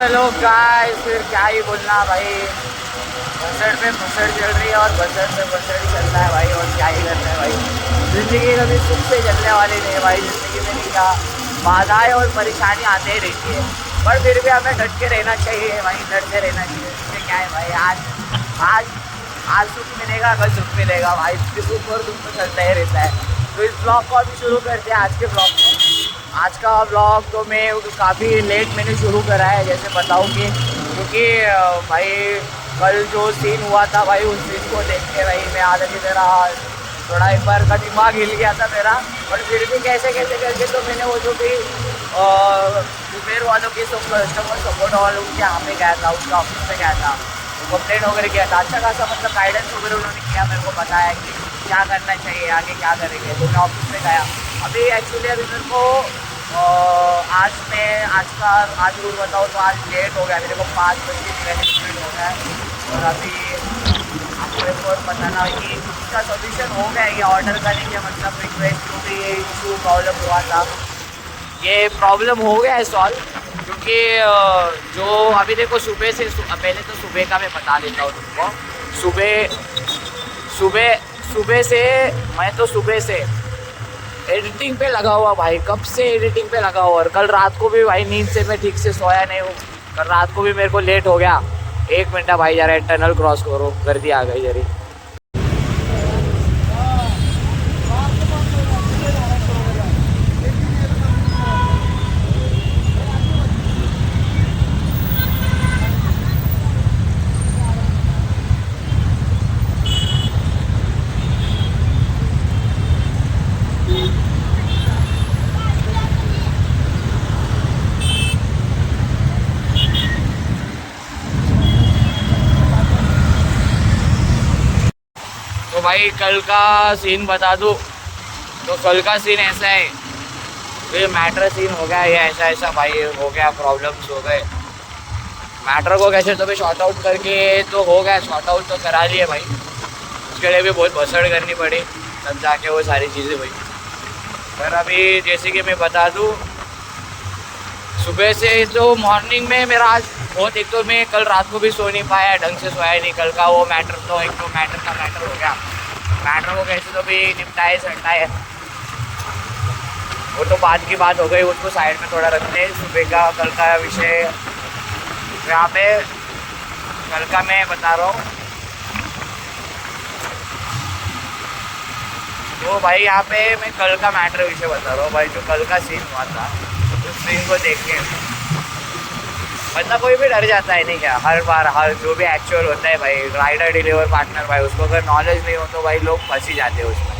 Hello guys, फिर क्या ही बोलना भाई। बसड़ पे बसड़ चल रही है और बसड़ पे बसड़ ही चल रहा है भाई। और क्या ही करना है भाई। ज़िंदगी कभी सुख से चलने वाली नहीं है भाई। ज़िंदगी में नहीं क्या बाधाएं और परेशानी आते ही रहती है, पर फिर भी हमें डट के रहना चाहिए भाई। डट के रहना चाहिए। इससे क्या है भाई, आज आज सुख मिलेगा, कल सुख मिलेगा भाई। सुख और दुख तो चलता ही रहता है। तो इस ब्लॉग को अभी शुरू करते हैं। आज के ब्लॉग को, आज का ब्लॉग तो मैं काफ़ी लेट मैंने शुरू करा है, जैसे बताऊँ कि क्योंकि भाई कल जो सीन हुआ था भाई, उस सीन को देख के भाई मैं आधा की तरह थोड़ा एक बार का दिमाग हिल गया था मेरा। और फिर भी कैसे कैसे करके तो मैंने वो जो भी उबेर वालों की सब कस्टमर सपोर्ट वालों के यहाँ पे गया था, उसका ऑफिस पे गया था, कंप्लेंट वगैरह किया था। अच्छा खासा मतलब गाइडेंस वगैरह उन्होंने किया, मेरे को बताया कि क्या करना चाहिए, आगे क्या करेंगे। तो मैं ऑफिस में गया अभी। एक्चुअली अभी मेरे को आज रूल बताऊँ तो आज लेट हो गया मेरे को। 5 बजे हो गया है। और अभी आपको एक और बताना कि इसका सोल्यूशन हो गया। ये ऑर्डर करने के मतलब रिक्वेस्ट जो भी ये इशू प्रॉब्लम हुआ था, ये प्रॉब्लम हो गया है सॉल्व। क्योंकि जो अभी देखो सुबह से पहले तो सुबह का मैं बता देता हूँ तुमको। सुबह सुबह सुबह से मैं तो सुबह से एडिटिंग पे लगा हुआ भाई। कब से एडिटिंग पे लगा हुआ। और कल रात को भी भाई नींद से मैं ठीक से सोया नहीं हूँ। कल रात को भी मेरे को लेट हो गया। 1 मिनट भाई, जरा टनल क्रॉस करो, गर्दी आ गई जरी। तो भाई कल का सीन बता दूँ तो कल का सीन ऐसा है। तो ये मैटर सीन हो गया, ये ऐसा ऐसा भाई हो गया, प्रॉब्लम्स हो गए। मैटर को कैसे तो भी शॉर्ट आउट करके तो हो गया, शॉर्ट आउट तो करा लिए भाई। उसके लिए भी बहुत भसड़ करनी पड़ी तब जाके वो सारी चीज़ें हुई। पर अभी जैसे कि मैं बता दूँ, सुबह से तो मॉर्निंग में मेरा आज बहुत, एक तो मैं कल रात को भी सो नहीं पाया, ढंग से सोया नहीं। कल का वो मैटर तो एक तो मैटर हो गया। मैटर को कैसे तो भी निपटाए सटाए, वो तो बाद की बात हो गई, उसको साइड में थोड़ा रखते हैं। सुबह का कल का विषय यहाँ पे कल का मैं बता रहा हूँ। तो भाई यहाँ पे मैं कल का मैटर विषय बता रहा हूँ भाई। जो कल का सीन हुआ था, उस सीन को देख के मतलब कोई भी डर जाता है नहीं क्या। हर बार हर जो भी एक्चुअल होता है भाई, राइडर डिलीवर पार्टनर भाई, उसको अगर नॉलेज नहीं हो तो भाई लोग फंस ही जाते हैं उसमें।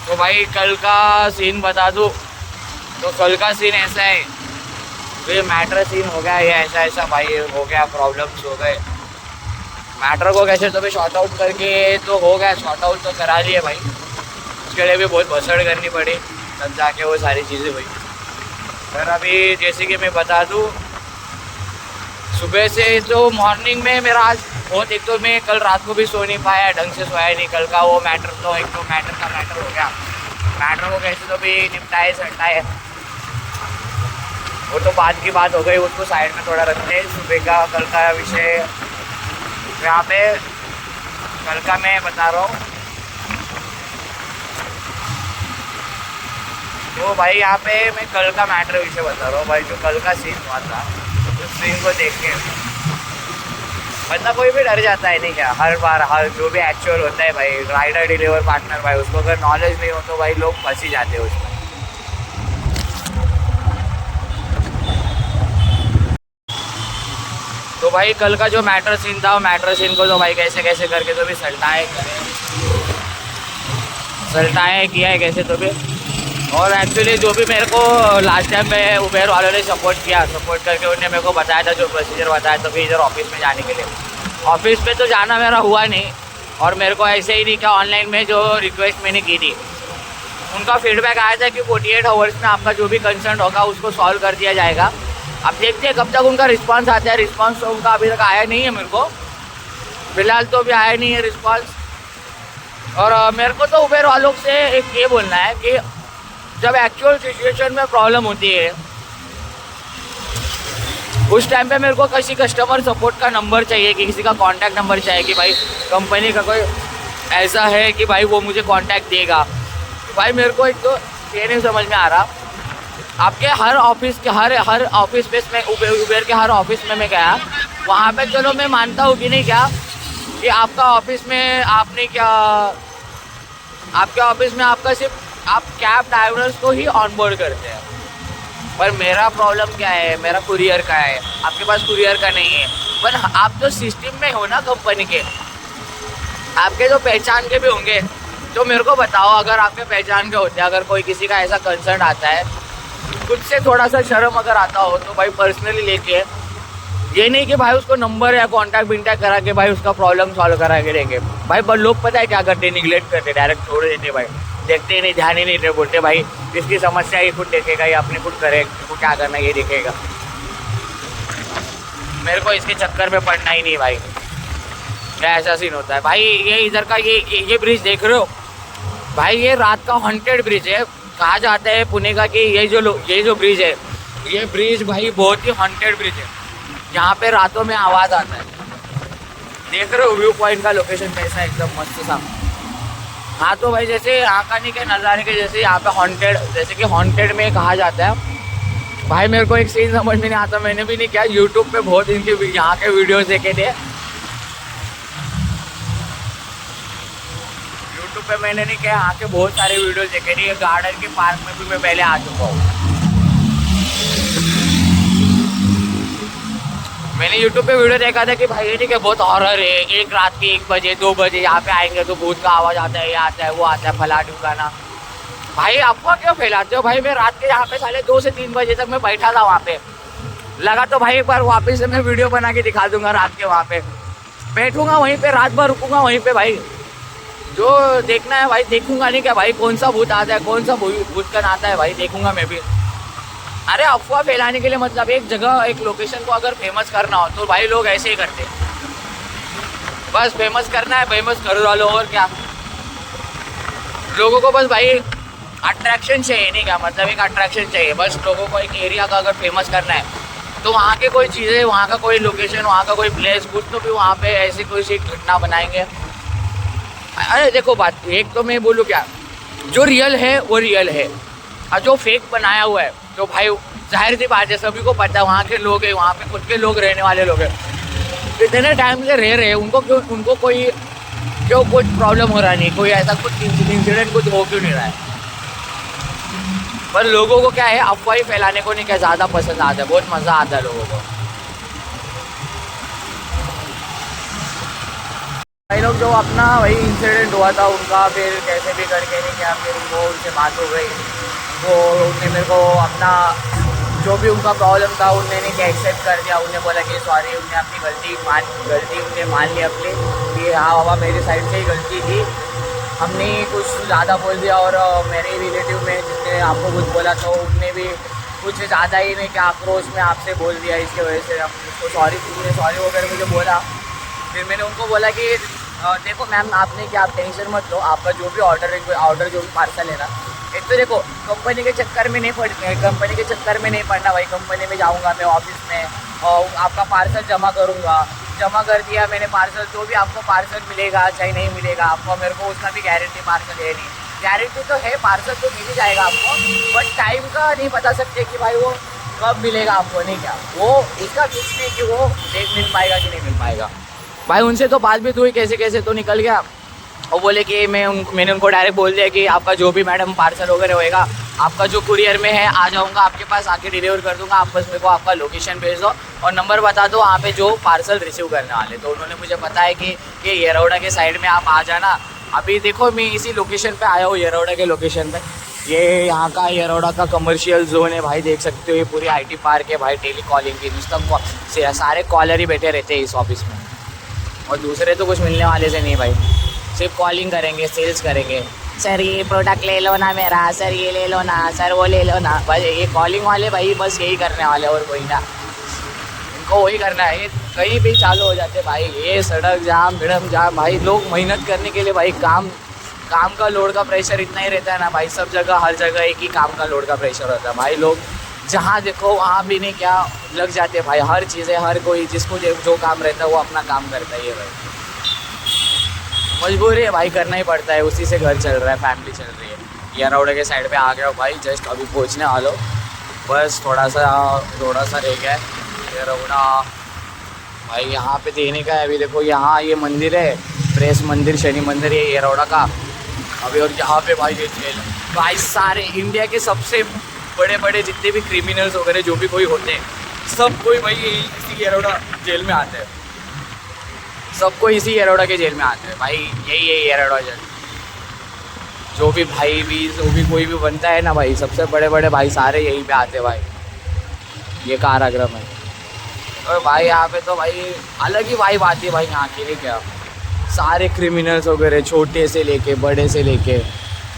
तो भाई कल का सीन बता दूँ तो कल का सीन ऐसा है। तो ये मैटर सीन हो गया, ये ऐसा ऐसा भाई हो गया, प्रॉब्लम्स हो गए। मैटर को कैसे तो भी शॉर्ट आउट करके तो हो गया, शॉर्ट आउट तो करा लिए भाई। उसके लिए भी बहुत भसड़ करनी पड़ी तब जाके वो सारी चीज़ें हुई। पर अभी जैसे कि मैं बता दूँ, सुबह से तो मॉर्निंग में मेरा आज बहुत, एक तो मैं कल रात को भी सो नहीं पाया, ढंग से सोया नहीं। कल का वो मैटर तो एक तो मैटर हो गया। मैटर को कैसे तो भी निपटाए सटाए, वो तो बाद की बात हो गई, उसको साइड में थोड़ा रखते हैं। सुबह का कल का विषय यहाँ पे कल का मैं बता रहा हूँ। तो भाई यहाँ पे मैं कल का मैटर विषय बता रहा हूँ भाई। जो कल का सीन हुआ था, उस सीन को देख के मतलब कोई भी डर जाता है नहीं क्या। हर बार हर जो भी एक्चुअल होता है भाई, राइडर डिलीवर पार्टनर भाई, उसको अगर नॉलेज नहीं हो तो भाई लोग फंस ही जाते हैं उसमें। तो भाई कल का जो मैटर सीन था, वो मैटर सीन को तो भाई कैसे कैसे करके तो भी सल्टाए किया है कैसे तो भी। और एक्चुअली जो भी मेरे को लास्ट टाइम में उबेर वालों ने सपोर्ट किया, सपोर्ट करके उन्होंने मेरे को बताया था, जो प्रोसीजर बताया था फिर इधर ऑफिस में जाने के लिए। ऑफिस में तो जाना मेरा हुआ नहीं, और मेरे को ऐसे ही नहीं क्या, ऑनलाइन में जो रिक्वेस्ट मैंने की थी उनका फीडबैक आया था कि 48 आवर्स में आपका जो भी कंसर्न होगा उसको सॉल्व कर दिया जाएगा। अब देखते हैं कब तक उनका रिस्पांस आता है। रिस्पांस तो उनका अभी तक आया नहीं है मेरे को, फिलहाल तो अभी आया नहीं है रिस्पांस। और मेरे को तो उबेर वालों से एक ये बोलना है कि जब एक्चुअल सिचुएशन में प्रॉब्लम होती है उस टाइम पे मेरे को किसी कस्टमर सपोर्ट का नंबर चाहिए, कि किसी का कांटेक्ट नंबर चाहिए कि भाई कंपनी का कोई ऐसा है कि भाई वो मुझे कांटेक्ट देगा। भाई मेरे को एक तो ये नहीं समझ में आ रहा, आपके हर ऑफिस के हर ऑफिस स्पेस में उबेर के हर ऑफिस में मैं गया, वहाँ पे चलो मैं मानता हूँ कि नहीं क्या कि आपका ऑफिस में आपने क्या, आपके ऑफिस में आपका सिर्फ आप कैब ड्राइवर्स को ही ऑनबोर्ड करते हैं। पर मेरा प्रॉब्लम क्या है, मेरा कुरियर का है, आपके पास कुरियर का नहीं है। पर आप तो सिस्टम में हो ना कंपनी के, आपके तो पहचान के भी होंगे, तो मेरे को बताओ अगर आपके पहचान के होते हैं, अगर कोई किसी का ऐसा कंसर्न आता है, खुद से थोड़ा सा शर्म अगर आता हो तो भाई पर्सनली लेके, ये नहीं कि भाई उसको नंबर या कॉन्टैक्ट विंटैक्ट करा के भाई उसका प्रॉब्लम सॉल्व करा के देंगे। भाई पर लोग पता है क्या करते, निगलेक्ट करते, डायरेक्ट छोड़ देते, भाई देखते ही नहीं, ध्यान ही नहीं दे, बोलते भाई इसकी समस्या ये खुद देखेगा, ये अपने खुद करे, इसको क्या करना ये देखेगा। मेरे को इसके चक्कर में पड़ना ही नहीं भाई, क्या ऐसा सीन होता है भाई। ये इधर का ये ब्रिज देख रहे हो भाई, ये रात का हॉन्टेड ब्रिज है। कहा जाता है पुणे का कि ये जो ब्रिज है, ये ब्रिज भाई बहुत ही हॉन्टेड ब्रिज है, यहाँ पे रातों में आवाज़ आता है। देख रहे हो व्यू पॉइंट का लोकेशन कैसा है, एकदम मस्त सा। हाँ तो भाई जैसे आकानी के नज़ारे के जैसे यहाँ पे हॉन्टेड, जैसे कि हॉन्टेड में कहा जाता है। भाई मेरे को एक सीन समझ में नहीं आता, मैंने भी नहीं किया, यूट्यूब पे बहुत इनके यहाँ के वीडियोस देखे थे, यूट्यूब पे मैंने नहीं किया, यहाँ के बहुत सारे वीडियोस देखे थे। गार्डन के पार्क में भी मैं पहले आ चुका हूँ। मैंने यूट्यूब पे वीडियो देखा था कि भाई ये ठीक है बहुत हॉरर है, एक रात के 1 बजे 2 बजे यहाँ पे आएंगे तो भूत का आवाज़ आता है, ये आता है वो आता है, फला ढुकाना। भाई अफवाह क्यों फैलाते हो भाई। मैं रात के यहाँ पे साले 2 से 3 बजे तक मैं बैठा था वहाँ पे, लगा तो भाई एक बार वापस से मैं वीडियो बना के दिखा दूंगा। रात के वहाँ पे बैठूंगा, वहीं पे रात भर रुकूंगा वहीं पे भाई, जो देखना है भाई देखूंगा, नहीं क्या भाई कौन सा भूत आता है, कौन सा भूत कन आता है भाई देखूंगा मैं भी। अरे अफवाह फैलाने के लिए मतलब एक जगह एक लोकेशन को अगर फेमस करना हो तो भाई लोग ऐसे ही करते, बस फेमस करना है, फेमस कर डालो, और क्या। लोगों को बस भाई अट्रैक्शन चाहिए, नहीं क्या मतलब एक अट्रैक्शन चाहिए बस। लोगों को एक एरिया का अगर फेमस करना है तो वहाँ के कोई चीज़ें, वहाँ का कोई लोकेशन, वहाँ का कोई प्लेस कुछ तो भी वहाँ पे ऐसी कोई सी घटना बनाएंगे। अरे देखो बात एक तो मैं बोलूँ क्या, जो रियल है वो रियल है, और जो फेक बनाया हुआ है तो भाई जाहिर सी बात है सभी को पता है, वहाँ के लोग हैं, वहाँ पे खुद के लोग रहने वाले लोग हैं, इतने टाइम से रह रहे हैं, उनको कोई क्यों कुछ प्रॉब्लम हो रहा नहीं, कोई ऐसा कुछ इंसिडेंट कुछ हो क्यों नहीं रहा है। पर लोगों को क्या है, अफवाही फैलाने को नहीं क्या ज़्यादा पसंद आता है, बहुत मज़ा आता है लोगों को। भाई लोग जो अपना वही इंसिडेंट हुआ था उनका, फिर कैसे भी करके नहीं क्या, फिर वो उनसे बात हो गई, वो उनने मेरे को अपना जो भी उनका प्रॉब्लम था उनने नहीं क्या एक्सेप्ट कर दिया। उन्हें बोला कि सॉरी, उनने अपनी गलती उनने मान ली अपनी, कि हाँ बाबा मेरी साइड से ही गलती थी, हमने कुछ ज़्यादा बोल दिया। और मेरे रिलेटिव में जिसने आपको कुछ बोला तो उनने भी कुछ ज़्यादा ही नहीं क्या आक्रोश में आपसे बोल दिया, इसकी वजह से उसको सॉरी वगैरह मुझे बोला। फिर मैंने उनको बोला कि देखो मैम आपने क्या, आप टेंशन मत लो, आपका जो भी ऑर्डर है, कोई ऑर्डर जो भी पार्सल है ना, एक तो देखो कंपनी के चक्कर में नहीं पड़ना भाई। कंपनी में जाऊंगा मैं ऑफिस में और आपका पार्सल जमा करूंगा, जमा कर दिया मैंने पार्सल, जो भी आपको पार्सल मिलेगा चाहे नहीं मिलेगा आपको, मेरे को उसका भी गारंटी पार्सल है नहीं, गारंटी तो है पार्सल तो मिल ही जाएगा आपको, बट टाइम का नहीं बता सकते कि भाई वो कब मिलेगा आपको, नहीं क्या वो इसका फिक्स नहीं कि वो डेट मिल पाएगा कि नहीं मिल पाएगा। भाई उनसे तो बात भी हुई कैसे कैसे तो निकल गया, और बोले कि मैंने उनको डायरेक्ट बोल दिया कि आपका जो भी मैडम पार्सल वगैरह होएगा, आपका जो कुरियर में है आ जाऊंगा आपके पास, आके डिलीवर कर दूंगा, आप बस मेरे को आपका लोकेशन भेज दो और नंबर बता दो वहाँ पे जो पार्सल रिसीव करने वाले। तो उन्होंने मुझे बताया कि येरौड़ा के साइड में आप आ जाना। अभी देखो मैं इसी लोकेशन पे आया हूँ, येरौड़ा के लोकेशन पे, ये यहाँ का येरोड़ा का कमर्शियल जोन है भाई, देख सकते हो। ये पूरी आईटी पार्क है भाई, टेली कॉलिंग की। सारे कॉलर ही बैठे रहते हैं इस ऑफिस में, और दूसरे तो कुछ मिलने वाले से नहीं भाई। सिर्फ कॉलिंग करेंगे, सेल्स करेंगे। सर ये प्रोडक्ट ले लो ना मेरा, सर ये ले लो ना, सर वो ले लो ना। बस ये कॉलिंग वाले भाई बस यही करने वाले, और कोई ना। इनको वही करना है, ये कहीं भी चालू हो जाते भाई। ये सड़क जाम, मिडम जाम भाई। लोग मेहनत करने के लिए भाई, काम का लोड का प्रेशर इतना ही रहता है ना भाई। सब जगह हर जगह एक ही काम का लोड का प्रेशर होता है भाई। लोग जहाँ देखो वहाँ भी नहीं क्या लग जाते भाई। हर चीज़ें, हर कोई जिसको जो काम रहता है वो अपना काम करता है। ये भाई मजबूरी है भाई, करना ही पड़ता है। उसी से घर चल रहा है, फैमिली चल रही है। येरोड़ा के साइड पे आ गया भाई, जस्ट अभी पहुँचने वालो। बस थोड़ा सा रह गया है येरोड़ा भाई। यहाँ पे देने का है अभी। देखो यहाँ ये मंदिर है, प्रेस मंदिर, शनि मंदिर, ये येरोड़ा का अभी। और यहाँ पे भाई ये जेल भाई, सारे इंडिया के सबसे बड़े जितने भी क्रिमिनल्स वगैरह जो भी कोई होते हैं, सब कोई भाई इसी येरोड़ा जेल में आते हैं। सबको इसी येरोड़ा के जेल में आते हैं भाई। यही है येरोड़ा जेल। जो भी भाई भी, जो भी कोई भी बनता है ना भाई, सबसे बड़े भाई सारे यहीं पे आते हैं भाई। ये कारागृह है। और भाई यहाँ पे तो भाई अलग ही वाइब आती है भाई यहाँ के लिए। क्या सारे क्रिमिनल्स वगैरह, छोटे से लेके बड़े से लेके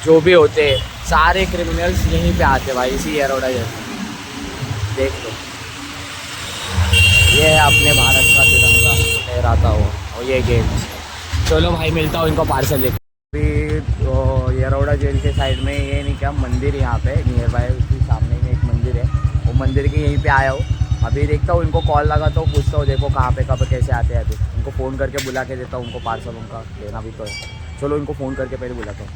जो भी होते हैं, सारे क्रिमिनल्स यहीं पे आते भाई, इसी येरोड़ा जैसे। देख लो, ये है अपने भारत का तिरंगा लहराता हुआ, और ये गेम्स। चलो भाई मिलता हूँ इनको पार्सल लेके। अभी येरोड़ा जेल के साइड में ये नहीं क्या मंदिर, यहाँ पे नियर बाय उसके सामने में एक मंदिर है। वो मंदिर के यहीं पे आया हूँ। अभी देखता हूँ, इनको कॉल लगाता हूँ, पूछता हूँ देखो कहाँ पे कब कैसे आते हैं। अभी उनको फ़ोन करके बुला के देता हूँ उनको, पार्सल उनका लेना भी तो है। चलो इनको फ़ोन करके पहले बुलाता हूँ।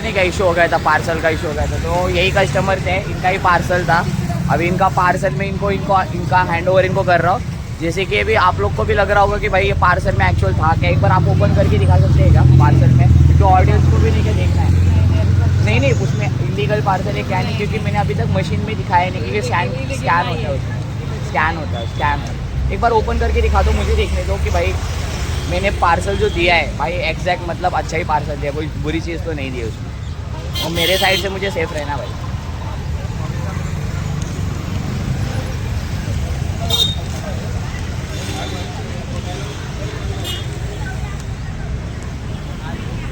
का इशू हो गया था, पार्सल का इशू हो गया था, तो यही कस्टमर थे, इनका ही पार्सल था। अभी इनका पार्सल में इनका हैंड ओवर इनको कर रहा हूँ। जैसे कि अभी आप लोग को भी लग रहा होगा कि भाई ये पार्सल में एक्चुअल था क्या। एक बार आप ओपन करके दिखा सकते हैं क्या पार्सल में, क्योंकि ऑडियंस को भी नहीं क्या देखना है। नहीं उसमें इलीगल पार्सल है क्या नहीं, क्योंकि मैंने अभी तक मशीन में दिखाया नहीं, क्योंकि स्कैन होता है उसमें, स्कैन। एक बार ओपन करके दिखा दो, मुझे देखने दो कि भाई मैंने पार्सल जो दिया है भाई एग्जैक्ट मतलब अच्छा ही पार्सल दिया, कोई बुरी चीज़ तो नहीं दी उसमें। और मेरे साइड से मुझे सेफ रहना भाई।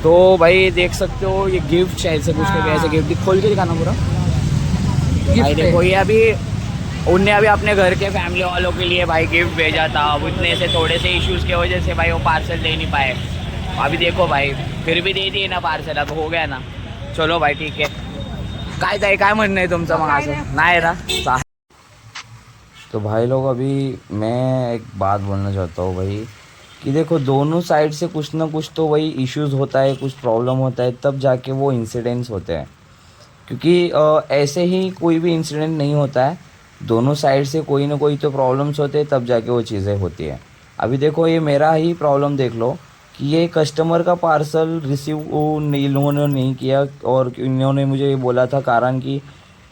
तो भाई देख सकते हो ये गिफ्ट शायद से कुछ भी ऐसे गिफ्ट खोल के दिखाना पूरा भाई। देखो ये अभी उनने अभी अपने घर के फैमिली वालों के लिए भाई गिफ्ट भेजा था। अब इतने से थोड़े से इश्यूज़ की वजह से भाई वो पार्सल दे नहीं पाए। अभी देखो भाई फिर भी दे दिए ना पार्सल, अब हो गया ना। चलो भाई ठीक है। काय म्हणणं आहे तुमचं मग असं नाही ना। तो भाई लोग अभी मैं एक बात बोलना चाहता हूँ भाई, कि देखो दोनों साइड से कुछ ना कुछ तो वही इश्यूज़ होता है, कुछ प्रॉब्लम होता है, तब जाके वो इंसिडेंट्स होते हैं। क्योंकि ऐसे ही कोई भी इंसिडेंट नहीं होता है, दोनों साइड से कोई ना कोई तो प्रॉब्लम्स होते हैं, तब जाके वो चीज़ें होती है। अभी देखो ये मेरा ही प्रॉब्लम देख लो कि ये कस्टमर का पार्सल रिसीव इन्होंने नहीं किया, और इन्होंने मुझे ये बोला था कारण कि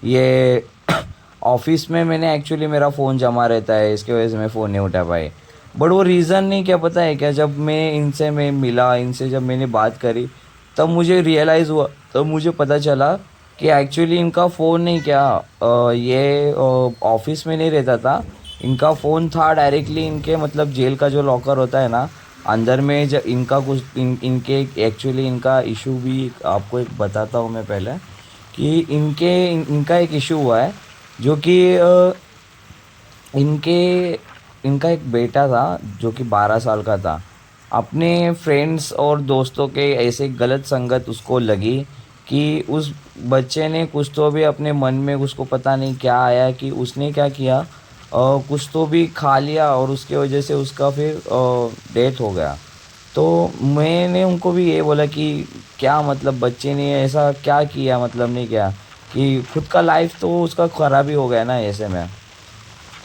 ये ऑफिस में मैंने एक्चुअली मेरा फ़ोन जमा रहता है, इसके वजह से मैं फ़ोन नहीं उठा पाए। बट वो रीज़न नहीं क्या पता है क्या, जब मैं मिला इनसे, जब मैंने बात करी, तब मुझे रियलाइज़ हुआ, तब मुझे पता चला कि एक्चुअली इनका फ़ोन नहीं क्या ये ऑफिस में नहीं रहता था। इनका फ़ोन था डायरेक्टली इनके मतलब जेल का जो लॉकर होता है ना अंदर में, जब इनका कुछ इनके एक्चुअली इनका इशू भी आपको एक बताता हूँ मैं पहले, कि इनका एक इशू हुआ है जो कि इनका एक बेटा था जो कि 12 साल का था। अपने फ्रेंड्स और दोस्तों के ऐसे गलत संगत उसको लगी कि उस बच्चे ने कुछ तो भी अपने मन में, उसको पता नहीं क्या आया कि उसने क्या किया, कुछ तो भी खा लिया और उसके वजह से उसका फिर डेथ हो गया। तो मैंने उनको भी ये बोला कि क्या मतलब बच्चे ने ऐसा क्या किया, मतलब नहीं क्या कि खुद का लाइफ तो उसका ख़राब ही हो गया ना ऐसे में।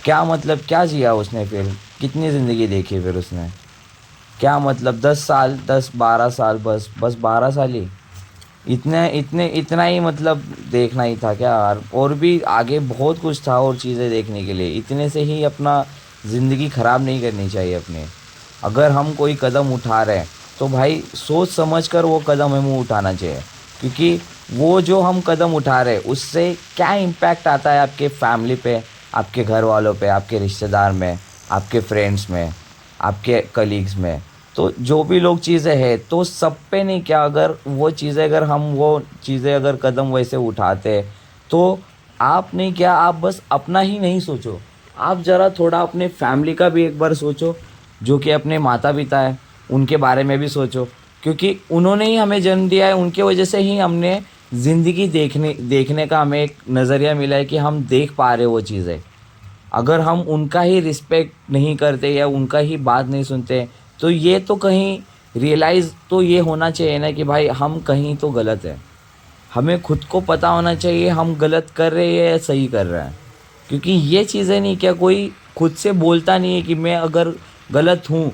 क्या मतलब क्या जिया उसने, फिर कितनी ज़िंदगी देखी फिर उसने, क्या मतलब 10 साल 10-12 साल, बस 12 साल ही, इतना ही मतलब देखना ही था क्या यार। और भी आगे बहुत कुछ था और चीज़ें देखने के लिए, इतने से ही अपना ज़िंदगी ख़राब नहीं करनी चाहिए अपनी। अगर हम कोई कदम उठा रहे हैं तो भाई सोच समझ कर वो कदम हमें उठाना चाहिए, क्योंकि वो जो हम कदम उठा रहे हैं उससे क्या इम्पैक्ट आता है आपके फैमिली पे, आपके घर वालों पे, आपके रिश्तेदार में, आपके फ्रेंड्स में, आपके कलीग्स में। तो जो भी लोग चीज़ें हैं तो सब पे नहीं क्या, अगर वो चीज़ें अगर हम वो चीज़ें अगर कदम वैसे उठाते तो आप नहीं क्या, आप बस अपना ही नहीं सोचो, आप ज़रा थोड़ा अपने फैमिली का भी एक बार सोचो, जो कि अपने माता पिता है उनके बारे में भी सोचो, क्योंकि उन्होंने ही हमें जन्म दिया है, उनके वजह से ही हमने ज़िंदगी देखने देखने का हमें एक नज़रिया मिला है कि हम देख पा रहे वो चीज़ें। अगर हम उनका ही रिस्पेक्ट नहीं करते या उनका ही बात नहीं सुनते तो ये तो कहीं रियलाइज़ तो ये होना चाहिए ना कि भाई हम कहीं तो गलत है। हमें खुद को पता होना चाहिए हम गलत कर रहे हैं या सही कर रहे हैं, क्योंकि ये चीज़ें नहीं क्या कोई खुद से बोलता नहीं है कि मैं अगर गलत हूँ,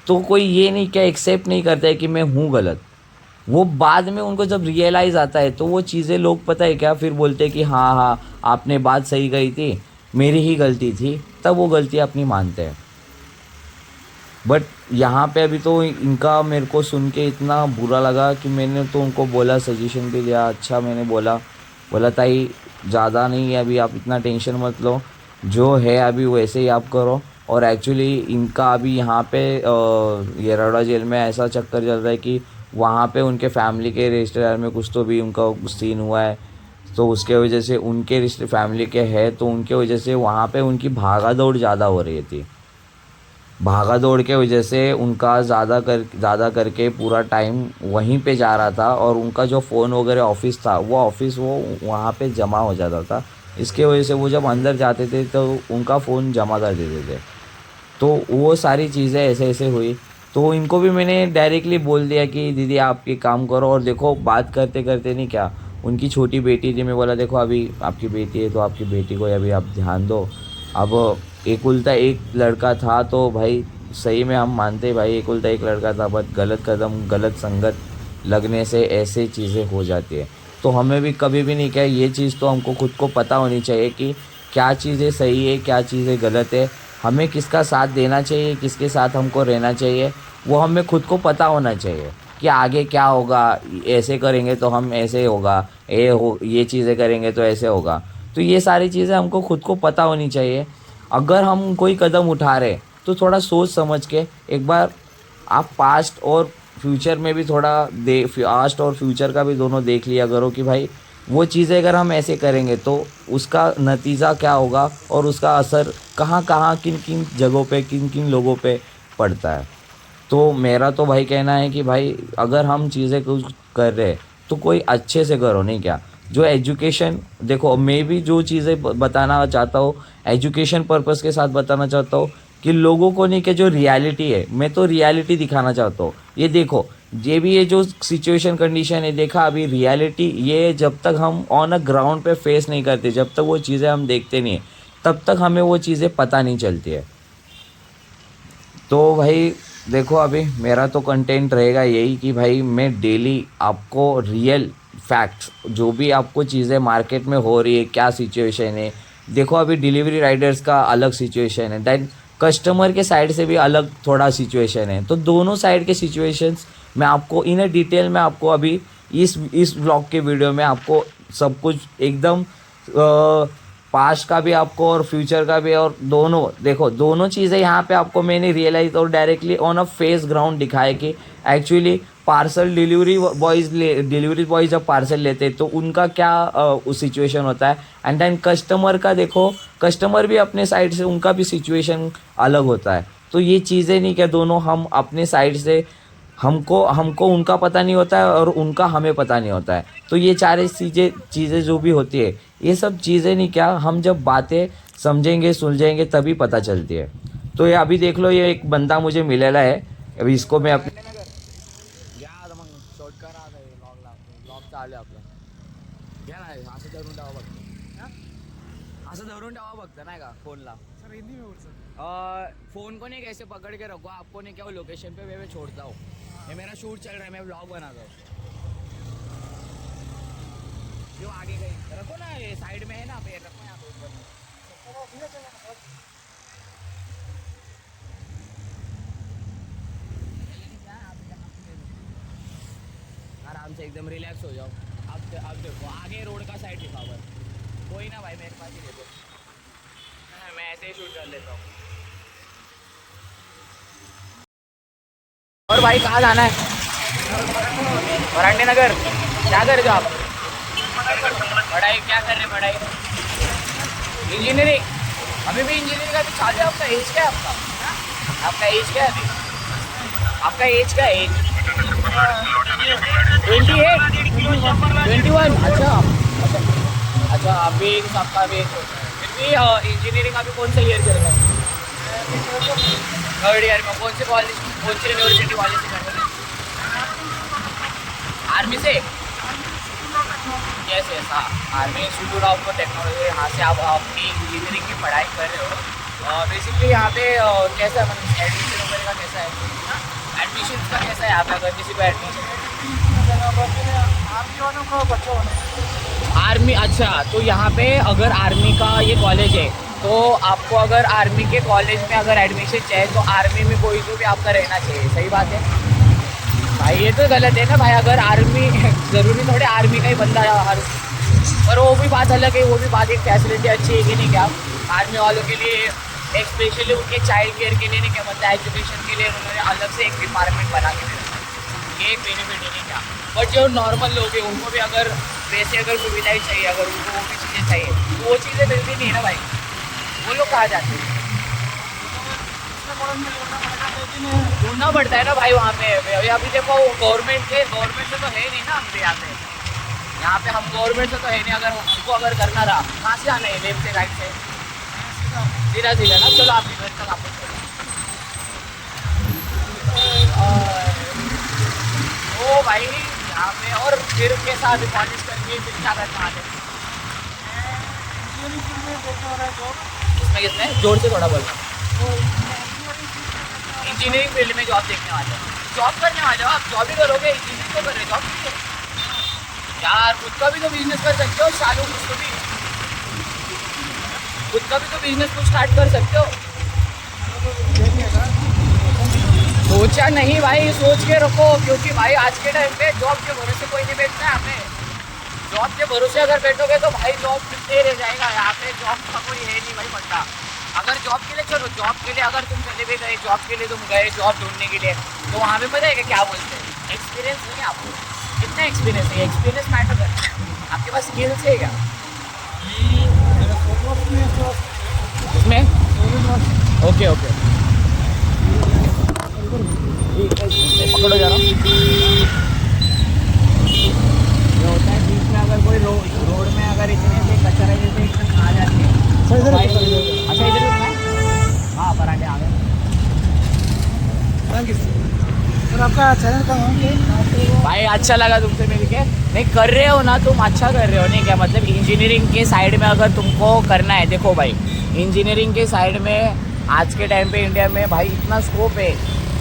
तो कोई ये नहीं क्या एक्सेप्ट नहीं करता है कि मैं हूँ गलत। वो बाद में उनको जब रियलाइज़ आता है तो वो चीज़ें लोग पता है क्या फिर बोलते हैं कि हाँ हाँ आपने बात सही कही थी, मेरी ही गलती थी, तब वो गलती अपनी मानते हैं। बट यहाँ पे अभी तो इनका मेरे को सुन के इतना बुरा लगा कि मैंने तो उनको बोला, सजेशन भी दिया, अच्छा मैंने बोला, बोला ताई ज़्यादा नहीं है अभी, आप इतना टेंशन मत लो, जो है अभी वैसे ही आप करो। और एक्चुअली इनका अभी यहाँ पे ये रौड़ा जेल में ऐसा चक्कर चल रहा है कि वहाँ पे उनके फैमिली के रिश्तेदार में कुछ तो भी उनका सीन हुआ है, तो उसके वजह से उनके रिश्ते फैमिली के है तो उनके वजह से वहाँ पे उनकी भागा दौड़ ज़्यादा हो रही थी। भागा दौड़ के वजह से उनका ज़्यादा करके पूरा टाइम वहीं पे जा रहा था, और उनका जो फ़ोन वगैरह ऑफिस था वो ऑफिस वो वहाँ पे जमा हो जाता था। इसके वजह से वो जब अंदर जाते थे तो उनका फ़ोन जमा कर देते थे। तो वो सारी चीज़ें ऐसे ऐसे हुई, तो इनको भी मैंने डायरेक्टली बोल दिया कि दीदी आप ये काम करो। और देखो बात करते करते नहीं क्या, उनकी छोटी बेटी थी, मैं बोला देखो अभी आपकी बेटी है तो आपकी बेटी को अभी आप ध्यान दो। अब एक उल्टा एक लड़का था तो भाई सही में हम मानते भाई एक उल्टा एक लड़का था, बट गलत कदम गलत संगत लगने से ऐसे चीज़ें हो जाती है। तो हमें भी कभी भी नहीं क्या, ये चीज़ तो हमको खुद को पता होनी चाहिए कि क्या चीज़ें सही है क्या चीज़ें गलत है, हमें किसका साथ देना चाहिए किसके साथ हमको रहना चाहिए, वो हमें खुद को पता होना चाहिए कि आगे क्या होगा, ऐसे करेंगे तो हम ऐसे होगा, ये चीज़ें करेंगे तो ऐसे होगा। तो ये सारी चीज़ें हमको खुद को पता होनी चाहिए। अगर हम कोई कदम उठा रहे तो थोड़ा सोच समझ के एक बार आप पास्ट और फ्यूचर में भी थोड़ा पास्ट और फ्यूचर का भी दोनों देख लिया करो कि भाई वो चीज़ें अगर हम ऐसे करेंगे तो उसका नतीजा क्या होगा और उसका असर कहाँ कहाँ किन किन जगहों पे किन किन लोगों पे पड़ता है। तो मेरा तो भाई कहना है कि भाई अगर हम चीज़ें कुछ कर रहे हैं तो कोई अच्छे से करो, नहीं क्या जो एजुकेशन, देखो मैं भी जो चीज़ें बताना चाहता हूँ एजुकेशन पर्पस के साथ बताना चाहता हूँ कि लोगों को नहीं कि जो रियलिटी है मैं तो रियलिटी दिखाना चाहता हूँ। ये देखो ये भी ये जो सिचुएशन कंडीशन है देखा अभी रियलिटी, ये जब तक हम ऑन अ ग्राउंड पे फेस नहीं करते, जब तक वो चीज़ें हम देखते नहीं है तब तक हमें वो चीज़ें पता नहीं चलती है। तो भाई देखो अभी मेरा तो कंटेंट रहेगा यही कि भाई मैं डेली आपको रियल फैक्ट्स जो भी आपको चीज़ें मार्केट में हो रही है क्या सिचुएशन है, देखो अभी डिलीवरी राइडर्स का अलग सिचुएशन है, दैन कस्टमर के साइड से भी अलग थोड़ा सिचुएशन है। तो दोनों साइड के सिचुएशंस मैं आपको इन डिटेल में आपको अभी इस ब्लॉग के वीडियो में आपको सब कुछ एकदम पास्ट का भी आपको और फ्यूचर का भी, और दोनों देखो दोनों चीज़ें यहाँ पे आपको मैंने रियलाइज और directly on a face ground दिखाया कि एक्चुअली पार्सल डिलीवरी बॉय जब पार्सल लेते हैं तो उनका क्या सिचुएशन होता है, एंड देन कस्टमर का देखो कस्टमर भी अपने साइड से उनका भी सिचुएशन अलग होता है। तो ये चीज़ें नहीं क्या दोनों हम अपने साइड से हमको हमको उनका पता नहीं होता है और उनका हमें पता नहीं होता है। तो ये सारी चीज़ें जो भी होती है ये सब चीज़ें नहीं क्या हम जब बातें समझेंगे सुलझेंगे तभी पता चलती है। तो ये अभी देख लो ये एक बंदा मुझे मिलेला है, अभी इसको मैं अपने घ्या आता मग शॉर्टकट आता आहे ब्लॉग चालू आहे आपलं. घ्या ना असं धरून ठेवा बघ, असं धरून ठेवा बघतं नाही का फोनला. सर हिंदी में बोल सर. फ़ोन को नहीं कैसे पकड़ के रखो, आपको नहीं क्या वो लोकेशन पे मैं छोड़ता हूँ. ये मेरा शूट चल रहा है, मैं ब्लॉग बनाता हूँ. जो आगे गई रखो ना, ये साइड में है ना, पे रखो यहाँ पे ऊपर. आराम से एकदम रिलैक्स हो जाओ। अब देखो आगे रोड का साइड दिखा हुआ है, कोई ना भाई मेरे पास ही देखो, मैं ऐसे ही शूट कर लेता हूँ। और भाई कहाँ जाना है? मराठी नगर। क्या कर रहे हो आप? पढ़ाई क्या कर रहे हैं? पढ़ाई इंजीनियरिंग। अभी भी इंजीनियरिंग का भी चालू है? आपका एज क्या है? आपका एज क्या है अभी? आपका एज क्या है? एज 28 21। अच्छा अच्छा, अभी आपका भी फिर भी इंजीनियरिंग अभी कौन सा ईयर चल रहा है? थर्ड ईयर में। कौन से कॉलेज, कौन सी यूनिवर्सिटी कॉलेज से कर रहे हैं? आर्मी से? यस यस, हाँ, आर्मी इंस्टीट्यूट ऑफ टेक्नोलॉजी, यहाँ से आप अपनी इंजीनियरिंग की पढ़ाई कर रहे हो। बेसिकली यहाँ पे कैसा मतलब एडमिशन वगैरह का कैसा है? एडमिशन का कैसा है यहाँ पे? अगर किसी को एडमिशन आर्मी वालों को बच्चों आर्मी, अच्छा, तो यहाँ पे अगर आर्मी का ये कॉलेज है तो आपको अगर आर्मी के कॉलेज में अगर एडमिशन चाहिए तो आर्मी में कोई तो भी आपका रहना चाहिए। सही बात है भाई? ये तो गलत है ना भाई। अगर आर्मी ज़रूरी थोड़े आर्मी का ही बंदा हर, पर वो भी बात अलग है, वो भी बात एक फैसिलिटी अच्छी है कि नहीं क्या? आर्मी वालों के लिए एक स्पेशली उनके चाइल्ड केयर के लिए नहीं क्या, मतलब एजुकेशन के लिए उन्होंने अलग से एक डिपार्टमेंट बना के दे रखा है। ये एक बेनिफिट ही नहीं क्या? बट जो नॉर्मल लोग हैं उनको भी अगर वैसे अगर सुविधाएं चाहिए, अगर उनको वो भी चीज़ें चाहिए तो वो चीज़ें मिलती नहीं है ना भाई। वो लोग कहाँ जाते हैं? ढूंढना पड़ता है ना भाई वहाँ पे। अभी देखो गवर्नमेंट से तो है नहीं ना हम पे यहाँ पे हम गवर्नमेंट से तो है नहीं। अगर हमको अगर करना रहा कहाँ से आना है? लेफ्ट से राइट से? सीधा सीधा ना। चलो आपके घर तक आपको ओ भाई यहाँ पे। और फिर के साथ कॉलेज करके फिर क्या करना आते? इसमें किसमें जोर से थोड़ा बोलना। इंजीनियरिंग फील्ड में जॉब देखने वाले हो? जॉब करने वाले हो आप? जॉब ही करोगे? इंजीनियरिंग तो कर रहे, जॉब नहीं है यार। खुद का भी तो बिजनेस कर सकते हो शालू, खुद भी खुद का भी तो बिजनेस कुछ स्टार्ट कर सकते हो। सोचा नहीं भाई, सोच के रखो, क्योंकि भाई आज के टाइम पे जॉब के भरोसे कोई नहीं बैठता है हमें। जॉब के भरोसे अगर बैठोगे तो भाई जॉब मिलते रह जाएगा। यहाँ पे जॉब का कोई है नहीं भाई बंदा। अगर जॉब के लिए चलो, जॉब के लिए अगर तुम चले भी गए, जॉब के लिए तुम गए जॉब ढूंढने के लिए, तो वहाँ पे पता है कि क्या बोलते हैं? एक्सपीरियंस नहीं है आपको। कितना एक्सपीरियंस है? एक्सपीरियंस मैटर करता है। आपके पास स्किल्स है क्या उसमें? ओके ओके, पकड़ो जरा। जो होता है बीच में अगर कोई रोड में अगर इतने से कचरा जैसे एकदम आ जाती है। अच्छा इधर रुकना है? हाँ, पराठे आ गए। Thank you sir. आपका चैनल का नाम क्या है? भाई अच्छा लगा तुमसे मिल के। नहीं कर रहे हो ना तुम, अच्छा कर रहे हो। नहीं क्या मतलब इंजीनियरिंग के साइड में अगर तुमको करना है, देखो भाई इंजीनियरिंग के साइड में आज के टाइम पे इंडिया में भाई इतना स्कोप है,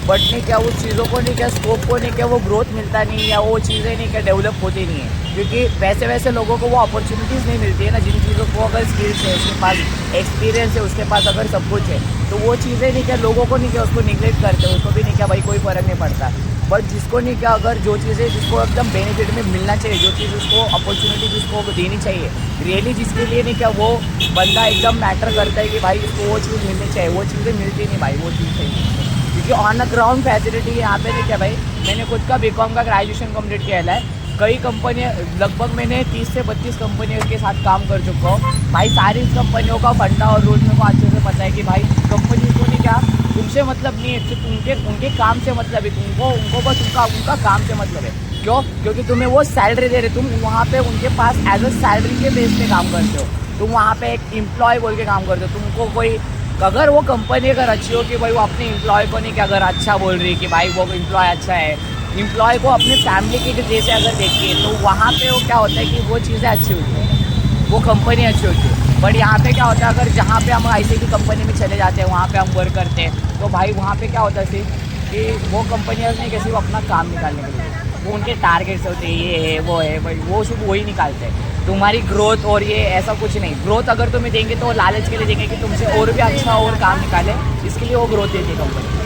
बट नहीं क्या उस चीज़ों को नहीं क्या, स्कोप को नहीं क्या, वो ग्रोथ मिलता नहीं, या वो चीज़ें नहीं क्या डेवलप होती नहीं है, क्योंकि वैसे वैसे लोगों को वो अपॉर्चुनिटीज़ नहीं मिलती है ना, जिन चीज़ों को अगर स्किल्स है, उसके पास एक्सपीरियंस है, उसके पास अगर सब कुछ है, तो वो चीज़ें नहीं क्या लोगों को नहीं क्या उसको निगलेक्ट करते, उसको भी नहीं क्या भाई कोई फ़र्क नहीं पड़ता। बट जिसको नहीं क्या अगर जो चीज़ें जिसको एकदम बेनिफिट में मिलना चाहिए, जो चीज़ उसको अपॉर्चुनिटी जिसको देनी चाहिए रियली, जिसके लिए नहीं क्या वो बंदा एकदम मैटर करता है कि भाई इसको वो चीज़ मिलनी चाहिए, वो चीज़ें मिलती नहीं भाई, वो चीज़ चाहिए। क्योंकि ऑन द ग्राउंड फैसिलिटी यहाँ पे नहीं क्या भाई। मैंने खुद का बीकॉम का ग्रेजुएशन कंप्लीट किया है। कई कंपनियाँ, लगभग मैंने 30 से 32 कंपनियों के साथ काम कर चुका हूँ भाई। सारी कंपनियों का फंडा और रूल मेरे को अच्छे से पता है कि भाई कंपनी को नहीं क्या तुमसे मतलब नहीं है, सिर्फ उनके काम से मतलब है उनको बस उनका काम से मतलब है। क्यों? क्योंकि तुम्हें वो सैलरी दे रहे, तुम वहाँ पे उनके पास एज अ सैलरी के बेस पे काम करते हो, तुम वहाँ पे एक एम्प्लॉय बोल के काम करते हो। तुमको कोई अगर वो कंपनी अगर अच्छी हो कि भाई वो अपने एम्प्लॉय को नहीं कि अगर अच्छा बोल रही कि भाई वो एम्प्लॉय अच्छा है, एम्प्लॉय को अपने फैमिली के जैसे अगर देखिए, तो वहाँ पे वो क्या होता है कि वो चीज़ें अच्छी होती हैं, वो कंपनी अच्छी होती है। बट यहाँ पे क्या होता है, अगर जहाँ पे हम ऐसे की कंपनी में चले जाते हैं, वहाँ पे हम वर्क करते हैं, तो भाई वहाँ पे क्या होता है सिर्फ कि वो कंपनी नहीं कैसे वो अपना काम निकालने के लिए वो उनके टारगेट्स होते हैं, ये है वो है भाई, वो सिर्फ वही निकालते हैं। तुम्हारी ग्रोथ और ये ऐसा कुछ नहीं, ग्रोथ अगर तुम्हें देंगे तो लालच के लिए देंगे कि तुमसे और भी अच्छा और काम निकाले, इसके लिए वो ग्रोथ देती है कंपनी।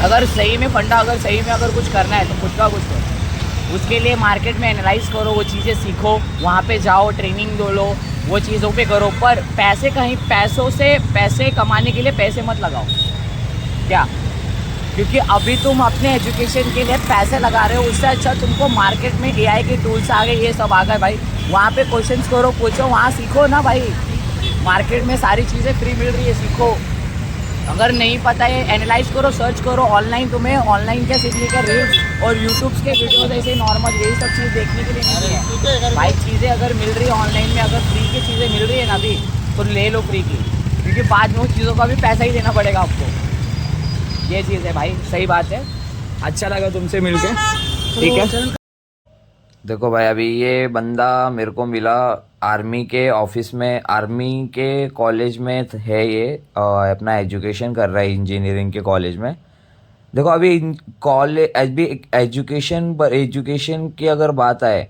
अगर सही में फंडा, अगर सही में अगर कुछ करना है तो खुद का कुछ करो। उसके लिए मार्केट में एनालाइज करो, वो चीज़ें सीखो, वहाँ पे जाओ, ट्रेनिंग दो लो, वो चीज़ों पे करो। पर पैसे कहीं पैसों से पैसे कमाने के लिए पैसे मत लगाओ क्या, क्योंकि अभी तुम अपने एजुकेशन के लिए पैसे लगा रहे हो, उससे अच्छा तुमको मार्केट में एआई के टूल्स आ गए, ये सब आ गए भाई, वहाँ पे क्वेश्चंस करो, पूछो, वहाँ सीखो ना भाई। मार्केट में सारी चीज़ें फ्री मिल रही है, सीखो। अगर नहीं पता है एनालाइज करो, सर्च करो ऑनलाइन। तुम्हें ऑनलाइन क्या सीखने का, रील्स और यूट्यूब्स के वीडियोस ऐसे नॉर्मल यही सब चीज़ देखने के लिए नहीं है भाई। चीज़ें अगर मिल रही है ऑनलाइन में, अगर फ्री की चीज़ें मिल रही है ना अभी, तो ले लो फ्री की, क्योंकि बाद में उस चीज़ों का भी पैसा ही देना पड़ेगा आपको। ये चीज़ है भाई, सही बात है। अच्छा लगा तुमसे मिलके, ठीक है। देखो भाई, अभी ये बंदा मेरे को मिला आर्मी के ऑफिस में, आर्मी के कॉलेज में है ये, अपना एजुकेशन कर रहा है इंजीनियरिंग के कॉलेज में। देखो अभी कॉलेज अभी एजुकेशन की अगर बात आए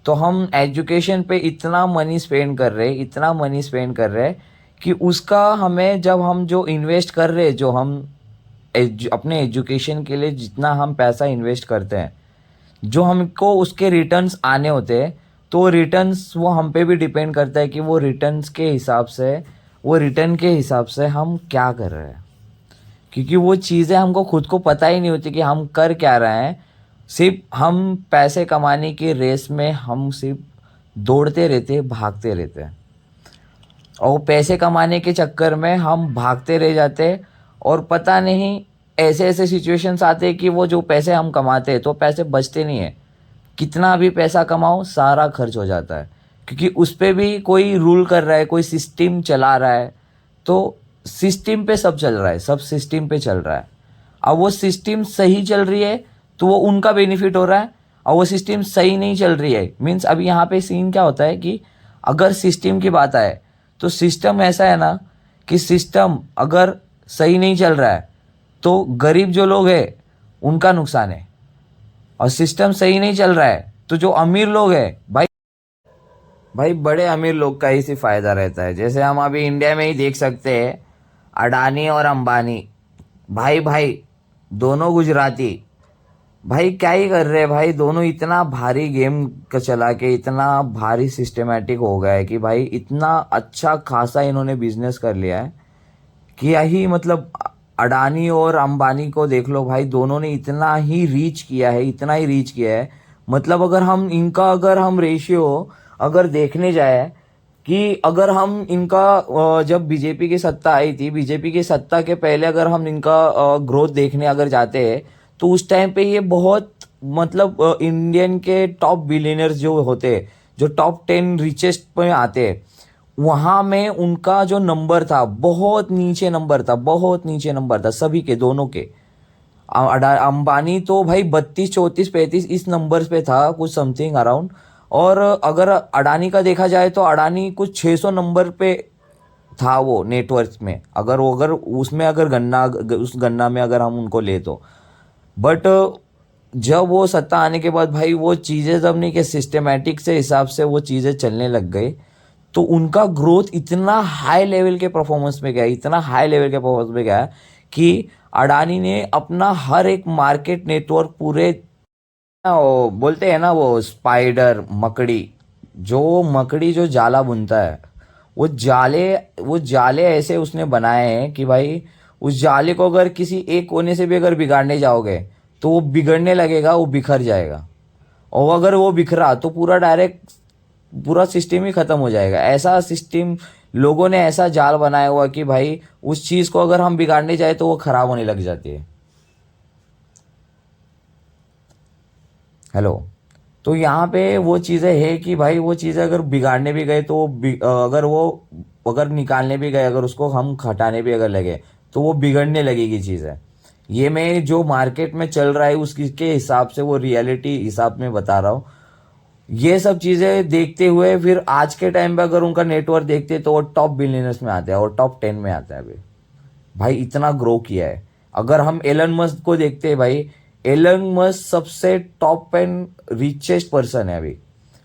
तो हम एजुकेशन पे इतना मनी स्पेंड कर रहे, इतना मनी स्पेंड कर रहे कि उसका हमें, जब हम जो इन्वेस्ट कर रहे, जो हम अपने एजुकेशन के लिए जितना हम पैसा इन्वेस्ट करते हैं, जो हमको उसके रिटर्न्स आने होते हैं, तो रिटर्न्स वो हम पे भी डिपेंड करता है कि वो रिटर्न्स के हिसाब से, वो रिटर्न के हिसाब से हम क्या कर रहे हैं। क्योंकि वो चीज़ें हमको खुद को पता ही नहीं होती कि हम कर क्या रहे हैं। सिर्फ हम पैसे कमाने की रेस में हम सिर्फ दौड़ते रहते, भागते रहते हैं, और पैसे कमाने के चक्कर में हम भागते रह जाते, और पता नहीं ऐसे ऐसे सिचुएशंस आते हैं कि वो जो पैसे हम कमाते हैं तो पैसे बचते नहीं है। कितना भी पैसा कमाओ सारा खर्च हो जाता है, क्योंकि उस पर भी कोई रूल कर रहा है, कोई सिस्टम चला रहा है, तो सिस्टम पे सब चल रहा है, सब सिस्टम पे चल रहा है। अब वो सिस्टम सही चल रही है तो वो उनका बेनिफिट हो रहा है, और वो सिस्टम सही नहीं चल रही है मीन्स, अभी यहाँ पे सीन क्या होता है कि अगर सिस्टम की बात आए तो सिस्टम ऐसा है ना कि सिस्टम अगर सही नहीं चल रहा है तो गरीब जो लोग हैं उनका नुकसान है, और सिस्टम सही नहीं चल रहा है तो जो अमीर लोग हैं भाई बड़े अमीर लोग का ही सिर्फ फ़ायदा रहता है। जैसे हम अभी इंडिया में ही देख सकते हैं, अडानी और अंबानी, भाई भाई दोनों गुजराती, भाई क्या ही कर रहे हैं भाई, दोनों इतना भारी गेम का चला के इतना भारी सिस्टमेटिक हो गया है कि भाई इतना अच्छा खासा इन्होंने बिजनेस कर लिया है कि यही मतलब अडानी और अंबानी को देख लो भाई, दोनों ने इतना ही रीच किया है, इतना ही रीच किया है। मतलब अगर हम इनका, अगर हम रेशियो अगर देखने जाए कि अगर हम इनका जब बीजेपी की सत्ता आई थी, बीजेपी की सत्ता के पहले अगर हम इनका ग्रोथ देखने अगर जाते हैं तो उस टाइम पे ये बहुत मतलब इंडियन के टॉप बिलियनर्स जो होते, जो टॉप 10 रिचेस्ट में आते, वहाँ में उनका जो नंबर था बहुत नीचे नंबर था, बहुत नीचे नंबर था सभी के, दोनों के। अंबानी तो भाई 32, 34, 35 इस नंबर्स पे था कुछ समथिंग अराउंड, और अगर अडानी का देखा जाए तो अडानी कुछ 600 नंबर पे था वो नेटवर्क में, अगर उसमें अगर गन्ना, उस गन्ना में अगर हम उनको ले तो। बट जब वो सत्ता आने के बाद भाई वो चीज़ें जब नहीं कि सिस्टमेटिक से हिसाब से वो चीज़ें चलने लग गई, तो उनका ग्रोथ इतना हाई लेवल के परफॉर्मेंस में गया, इतना हाई लेवल के परफॉर्मेंस में गया कि अडानी ने अपना हर एक मार्केट नेटवर्क पूरे, वो बोलते हैं ना वो स्पाइडर, मकड़ी जो जाला बुनता है, वो जाले ऐसे उसने बनाए हैं कि भाई उस जाले को अगर किसी एक कोने से भी अगर बिगाड़ने जाओगे तो वो बिगड़ने लगेगा, वो बिखर जाएगा, और अगर वो बिखरा तो पूरा सिस्टम ही खत्म हो जाएगा। ऐसा सिस्टम लोगों ने ऐसा जाल बनाया हुआ कि भाई उस चीज को अगर हम बिगाड़ने जाए तो वो खराब होने लग जाती है। हेलो, तो यहाँ पे वो चीज़ें है कि भाई वो चीज़ें अगर बिगाड़ने भी गए तो अगर निकालने भी गए, अगर उसको हम हटाने भी अगर लगे तो वो बिगड़ने लगेगी चीज़ें। ये मैं जो मार्केट में चल रहा है उसके हिसाब से, वो रियलिटी हिसाब में बता रहा हूँ। ये सब चीज़ें देखते हुए फिर आज के टाइम पे अगर उनका नेटवर्क देखते तो वो टॉप बिलियनर्स में आते हैं और टॉप 10 में आता है। अभी भाई इतना ग्रो किया है। अगर हम एलन मस्क को देखते हैं, भाई एलन मस्क सबसे टॉप एंड रिचेस्ट पर्सन है अभी,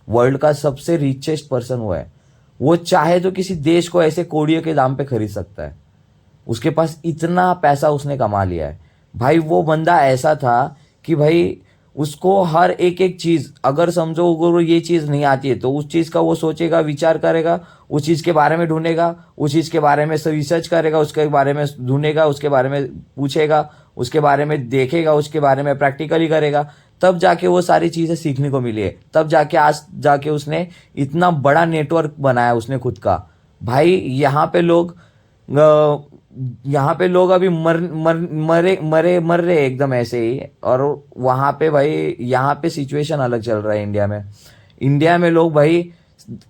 वर्ल्ड का सबसे रिचेस्ट पर्सन वो है। वो चाहे तो किसी देश को ऐसे कोड़ियों के दाम पे खरीद सकता है, उसके पास इतना पैसा उसने कमा लिया है। भाई वो बंदा ऐसा था कि भाई उसको हर एक एक चीज, अगर समझो अगर ये चीज नहीं आती है तो उस चीज का वो सोचेगा, विचार करेगा, उस चीज के बारे में ढूंढेगा, उस चीज के बारे में रिसर्च करेगा, उसके बारे में ढूंढेगा, उसके बारे में पूछेगा, उसके बारे में देखेगा, उसके बारे में प्रैक्टिकली करेगा, तब जाके वो सारी चीजें सीखने को मिली है। तब जाके आज जाके उसने इतना बड़ा नेटवर्क बनाया उसने खुद का। भाई यहाँ पे लोग अभी मर रहे एकदम ऐसे ही। और वहां पे भाई, यहाँ पे सिचुएशन अलग चल रहा है इंडिया में लोग भाई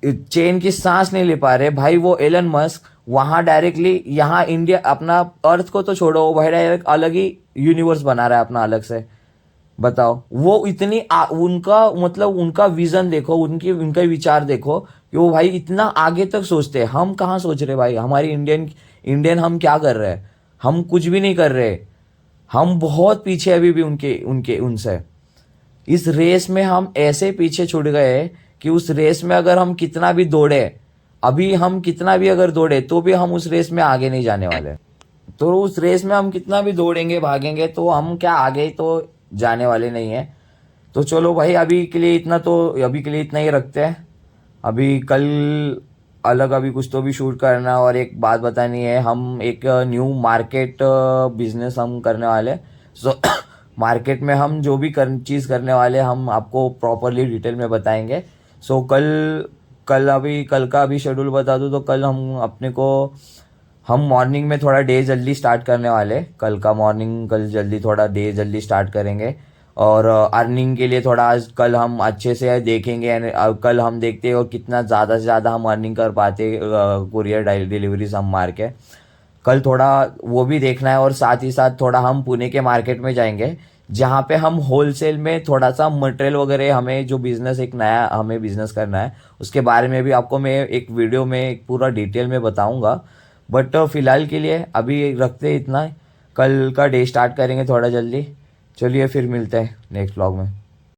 चैन की सांस नहीं ले पा रहे भाई। वो एलन मस्क वहां डायरेक्टली, यहाँ इंडिया अपना अर्थ को तो छोड़ो, वो भाई डायरेक्ट अलग ही यूनिवर्स बना रहा है अपना अलग से। बताओ, वो इतनी उनका मतलब उनका विजन देखो, उनका विचार देखो कि वो भाई इतना आगे तक सोचते हैं। हम कहाँ सोच रहे भाई? हमारी इंडियन हम क्या कर रहे हैं? हम कुछ भी नहीं कर रहे। हम बहुत पीछे अभी भी उनसे। इस रेस में हम ऐसे पीछे छूट गए कि उस रेस में अगर हम कितना भी दौड़े, अभी हम कितना भी अगर दौड़े तो भी हम उस रेस में आगे नहीं जाने वाले। तो उस रेस में हम कितना भी दौड़ेंगे, भागेंगे, तो हम क्या आगे तो जाने वाले नहीं है। तो चलो भाई, अभी के लिए इतना ही रखते हैं। अभी कल अलग अभी कुछ तो भी शूट करना है। और एक बात बतानी है, हम एक न्यू मार्केट बिजनेस हम करने वाले। सो मार्केट में हम जो भी चीज़ करने वाले, हम आपको प्रॉपरली डिटेल में बताएंगे। सो कल का अभी शेड्यूल बता दूँ तो कल हम मॉर्निंग में थोड़ा डे जल्दी स्टार्ट करने वाले। थोड़ा डे जल्दी स्टार्ट करेंगे। और अर्निंग के लिए थोड़ा आज कल हम अच्छे से देखेंगे। कल हम देखते हैं और कितना ज़्यादा से ज़्यादा हम अर्निंग कर पाते कुरियर डिलीवरीज हम मार के। कल थोड़ा वो भी देखना है। और साथ ही साथ थोड़ा हम पुणे के मार्केट में जाएंगे, जहाँ पे हम होलसेल में थोड़ा सा मटेरियल वगैरह, हमें जो बिजनेस एक नया हमें बिजनेस करना है, उसके बारे में भी आपको मैं एक वीडियो में एक पूरा डिटेल में बताऊंगा। बट फिलहाल के लिए अभी रखते इतना। कल का डे स्टार्ट करेंगे थोड़ा जल्दी। चलिए फिर मिलते हैं नेक्स्ट व्लॉग में।